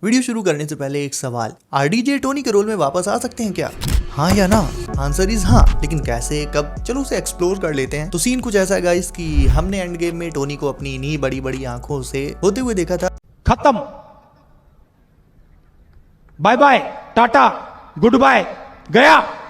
Video शुरू करने से पहले एक सवाल, आरडीजे टोनी के रोल में वापस आ सकते हैं क्या? हाँ या ना? आंसर इज हाँ, लेकिन कैसे, कब, चलो उसे एक्सप्लोर कर लेते हैं। तो सीन कुछ ऐसा है गाइस कि हमने एंड गेम में टोनी को अपनी इन्हीं बड़ी बड़ी आंखों से होते हुए देखा था। खत्म, bye bye, tata, goodbye, गया।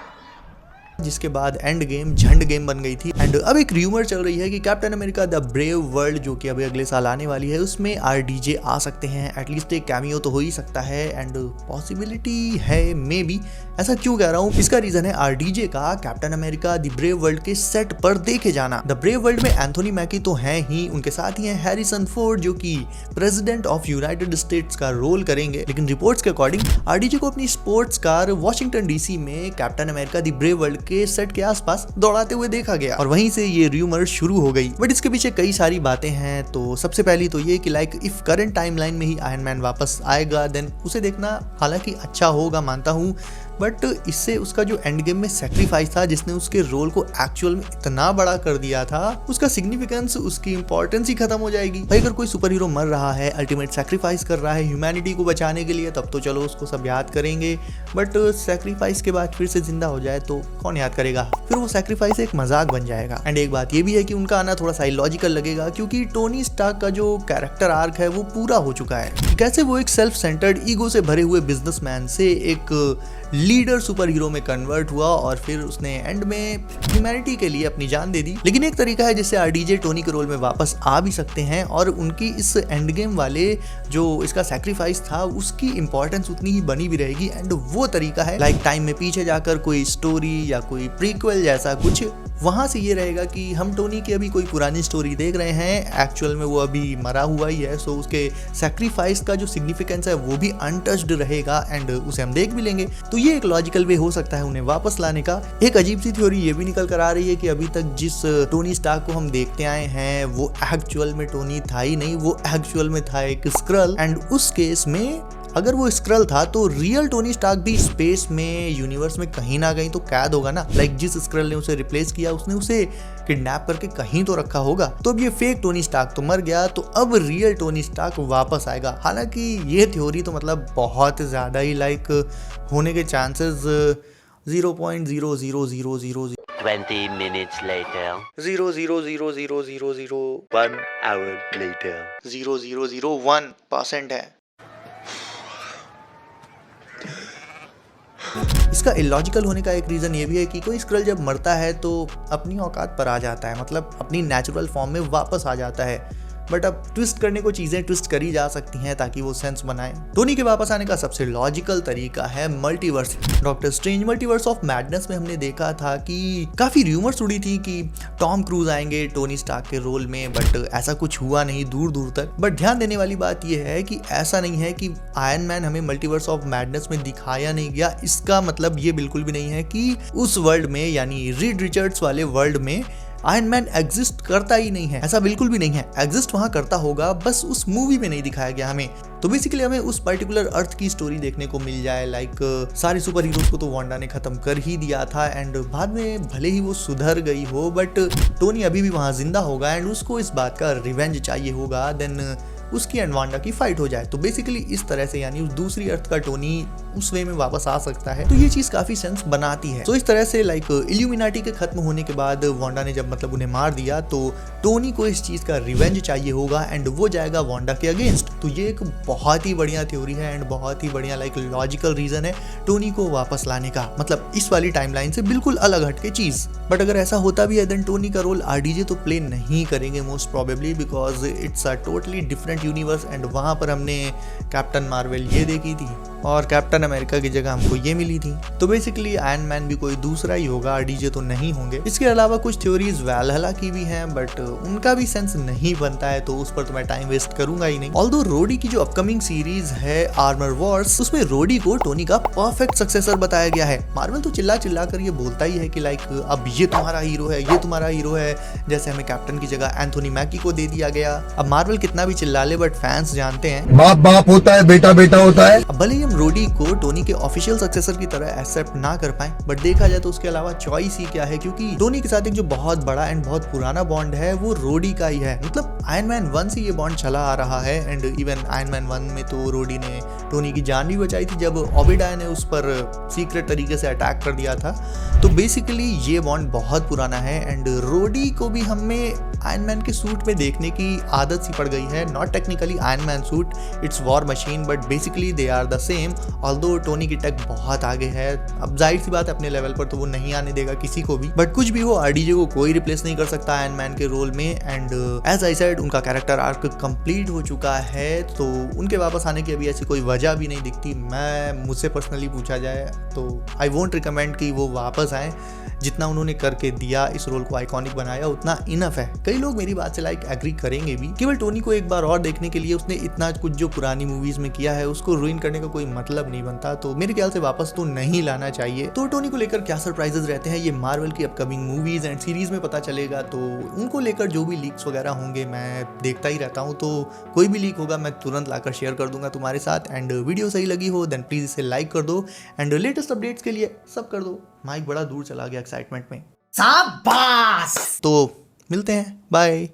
जिसके बाद एंड गेम झंड गेम बन गई थी। एंड अब एक र्यूमर चल रही है कि captain America the brave world जो कि अभी अगले साल आने वाली है उसमें आरडीजे आ सकते हैं। एटलीस्ट एक कैमियो तो हो ही सकता है एंड पॉसिबिलिटी है मे बी। ऐसा क्यों कह रहा हूँ, इसका रीजन है आरडीजे का captain America the brave world के सेट पर देखे जाना। द ब्रेव वर्ल्ड में एंथोनी मैकी तो है ही, उनके साथ ही है हैरिसन फोर्ड जो कि प्रेसिडेंट ऑफ यूनाइटेड स्टेट्स का रोल करेंगे। लेकिन रिपोर्ट्स के अकॉर्डिंग आरडीजे को अपनी स्पोर्ट्स कार वॉशिंगटन डीसी में captain America the brave world के सेट के आसपास दौड़ाते हुए देखा गया और वहीं से ये र्यूमर शुरू हो गई। बट इसके पीछे कई सारी बातें हैं। तो सबसे पहली तो ये कि लाइक इफ करंट टाइमलाइन में ही आयरन मैन वापस आएगा देन उसे देखना हालांकि अच्छा होगा, मानता हूँ, बट इससे उसका जो एंड गेम में सैक्रिफाइस था जिसने उसके रोल को एक्चुअल में इतना बड़ा कर दिया था, उसका सिग्निफिकेंस, उसकी इंपॉर्टेंस ही खत्म हो जाएगी। भाई अगर कोई सुपर हीरो मर रहा है, अल्टीमेट सैक्रिफाइस कर रहा है ह्यूमैनिटी को बचाने के लिए, तब तो चलो उसको सब याद करेंगे, बट सैक्रिफाइस के बाद फिर से जिंदा हो जाए तो कौन याद करेगा? फिर वो सैक्रिफाइस एक मजाक बन जाएगा। एंड एक बात ये भी है कि उनका आना थोड़ा सा इलॉजिकल लगेगा क्योंकि टोनी स्टार्क का जो कैरेक्टर आर्क है वो पूरा हो चुका है। कैसे वो एक सेल्फ सेंटर्ड ईगो से भरे हुए बिजनेसमैन से एक लीडर सुपर हीरो में कन्वर्ट हुआ और फिर उसने एंड में ह्यूमैनिटी के लिए अपनी जान दे दी। लेकिन एक तरीका है जिससे आरडीजे टोनी के रोल में वापस आ भी सकते हैं और उनकी इस एंड गेम वाले जो इसका सैक्रिफाइस था उसकी इंपॉर्टेंस उतनी ही बनी भी रहेगी। एंड वो तरीका है लाइक टाइम में पीछे जाकर कोई स्टोरी या कोई प्रीक्वल जैसा कुछ। वहां से ये रहेगा कि हम टोनी की अभी कोई पुरानी स्टोरी देख रहे हैं, एक्चुअल में वो अभी मरा हुआ ही है, सो उसके सैक्रिफाइस का जो सिग्निफिकेंस है वो भी अनटच्ड रहेगा एंड उसे हम देख भी लेंगे। तो ये एक लॉजिकल वे हो सकता है उन्हें वापस लाने का। एक अजीब सी थ्योरी ये भी निकल कर आ रही है कि अभी तक जिस टोनी स्टार्क को हम देखते आए हैं वो एक्चुअल में टोनी था ही नहीं, वो एक्चुअल में था एक स्क्रल। एंड उस केस में अगर वो स्क्रल था तो रियल टोनी स्टार्क भी स्पेस में, यूनिवर्स में कहीं ना कहीं तो कैद होगा ना। लाइक जिस स्क्रल ने उसे रिप्लेस किया उसने उसे किडनैप करके कहीं तो रखा होगा। तो अब ये फेक टोनी स्टार्क तो मर गया, तो अब रियल टोनी स्टार्क वापस आएगा। हालांकि ये थ्योरी तो मतलब बहुत ज्यादा ही लाइक होने के chances 0.00000 20 minutes later. 0.0000001 hour later 0.001% है। इसका इलॉजिकल होने का एक रीजन ये भी है कि कोई स्क्रल जब मरता है तो अपनी औकात पर आ जाता है, मतलब अपनी नेचुरल फॉर्म में वापस आ जाता है। बट अब ट्विस्ट करने को चीजें ट्विस्ट करी जा सकती हैं ताकि वो सेंस बनाए। टोनी के वापस आने का सबसे लॉजिकल तरीका है multiverse. Doctor strange multiverse of madness में हमने देखा था कि काफी र्यूमर्स उड़ी थी कि टॉम क्रूज आएंगे टोनी स्टार्क के रोल में, बट ऐसा कुछ हुआ नहीं दूर दूर तक। बट ध्यान देने वाली बात यह है कि ऐसा नहीं है कि आयरन मैन हमें मल्टीवर्स ऑफ मैडनेस में दिखाया नहीं गया। इसका मतलब ये बिल्कुल भी नहीं है कि उस वर्ल्ड में, यानी रीड रिचर्ड्स वाले वर्ल्ड में आयरन मैन एग्जिस्ट करता ही नहीं है। ऐसा बिल्कुल भी नहीं है, एग्जिस्ट वहां करता होगा, बस उस मूवी में नहीं दिखाया गया हमें। तो बेसिकली हमें उस पर्टिकुलर अर्थ की स्टोरी देखने को मिल जाए। लाइक सारे सुपर हीरोज को तो वांडा ने खत्म कर ही दिया था एंड बाद में भले ही वो सुधर गई हो बट टोनी अभी भी वहां जिंदा होगा एंड उसको इस बात का रिवेंज चाहिए होगा, देन उसकी एंड वांडा की फाइट हो जाए। तो बेसिकली इस तरह से, यानी उस दूसरी अर्थ का टोनी उस वे में वापस आ सकता है। तो ये चीज काफी सेंस बनाती है। तो इस तरह से लाइक इल्यूमिनाटी के खत्म होने के बाद वांडा ने जब मतलब उन्हें मार दिया तो टोनी को इस चीज का रिवेंज चाहिए होगा एंड वो जाएगा वांडा के अगेंस्ट। तो ये एक बहुत ही बढ़िया थ्योरी है एंड बहुत ही बढ़िया लाइक लॉजिकल रीजन है टोनी को वापस लाने का, मतलब इस वाली टाइमलाइन से बिल्कुल अलग हटके चीज। बट अगर ऐसा होता भी है देन टोनी का रोल आरडीजे तो प्ले नहीं करेंगे most probably, because it's a totally different universe and वहां पर हमने कैप्टन मार्वल ये देखी थी और कैप्टन अमेरिका की जगह हमको ये मिली थी। तो बेसिकली आयरन मैन भी कोई दूसरा ही होगा, आरडीजे तो नहीं होंगे। इसके अलावा कुछ थ्योरीज वैलहला की भी हैं बट उनका भी सेंस नहीं बनता है, तो उस पर तो मैं टाइम वेस्ट करूंगा ही नहीं। ऑल्दो रोडी की जो अपकमिंग सीरीज है आर्मर वॉर्स, उसमें रोडी को टोनी का परफेक्ट सक्सेसर बताया गया है। मार्वल तो चिल्ला चिल्ला कर ये बोलता ही है कि लाइक अब ये तुम्हारा हीरो है, ये तुम्हारा हीरो है, जैसे हमें कैप्टन की जगह एंथोनी मैकी को दे दिया गया। अब मार्वल कितना भी चिल्ला ले बट फैंस जानते हैं बाप बाप होता है, बेटा बेटा होता है। अब भले ये हम रोडी को टोनी के ऑफिशियल सक्सेसर की तरह एक्सेप्ट ना कर पाए, बट देखा जाए तो उसके अलावा चॉइस ही क्या है, क्योंकि टोनी के साथ एक जो बहुत बड़ा एंड बहुत पुराना बॉन्ड है वो रोडी का ही है। मतलब आयरन मैन 1 से ये बॉन्ड चला आ रहा है एंड इवन आयरन मैन 1 में तो रोडी ने टोनी की जान भी बचाई थी जब ओबिडाई ने उस पर सीक्रेट तरीके से अटैक कर दिया था। तो बेसिकली ये बॉन्ड बहुत पुराना है एंड रोडी को भी हमें आयरन मैन के सूट में देखने की आदत सी पड़ गई है। Not technically Iron Man suit, it's war machine, but basically they are the same. Although Tony की टेक बहुत आगे है, अब जाहिर सी बात है अपने लेवल पर तो वो नहीं आने देगा किसी को भी, बट कुछ भी हो आरडीजे को कोई रिप्लेस नहीं कर सकता आयरन मैन के रोल में। एंड एज आई सेड उनका कैरेक्टर आर्क कंप्लीट हो चुका है, तो उनके वापस आने की अभी ऐसी कोई वजह भी नहीं दिखती। मुझसे पर्सनली पूछा जाए तो आई वोंट रिकमेंड कि वो वापस आए। जितना उन्होंने करके दिया इस रोल को आइकॉनिक बनाया उतना इनफ है। कई लोग मेरी बात से एग्री करेंगे भी, केवल टोनी को एक बार और देखने के लिए उसने इतना कुछ जो पुरानी मूवीज में किया है उसको रुइन करने का कोई मतलब नहीं बनता, तो मेरे ख्याल से वापस तो नहीं लाना चाहिए। तो टोनी को लेकर क्या सरप्राइजेस रहते हैं ये मार्वल की अपकमिंग मूवीज एंड सीरीज में पता चलेगा, तो उनको लेकर जो भी लीक्स वगैरह होंगे मैं देखता ही रहता हूँ, तो कोई भी लीक होगा मैं तुरंत लाकर शेयर कर दूंगा तुम्हारे साथ। एंड वीडियो सही लगी हो देन प्लीज इसे लाइक कर दो एंड लेटेस्ट अपडेट्स के लिए सब कर दो। माइक बड़ा दूर चला गया एक्साइटमेंट में। शाबाश। तो मिलते हैं, बाय।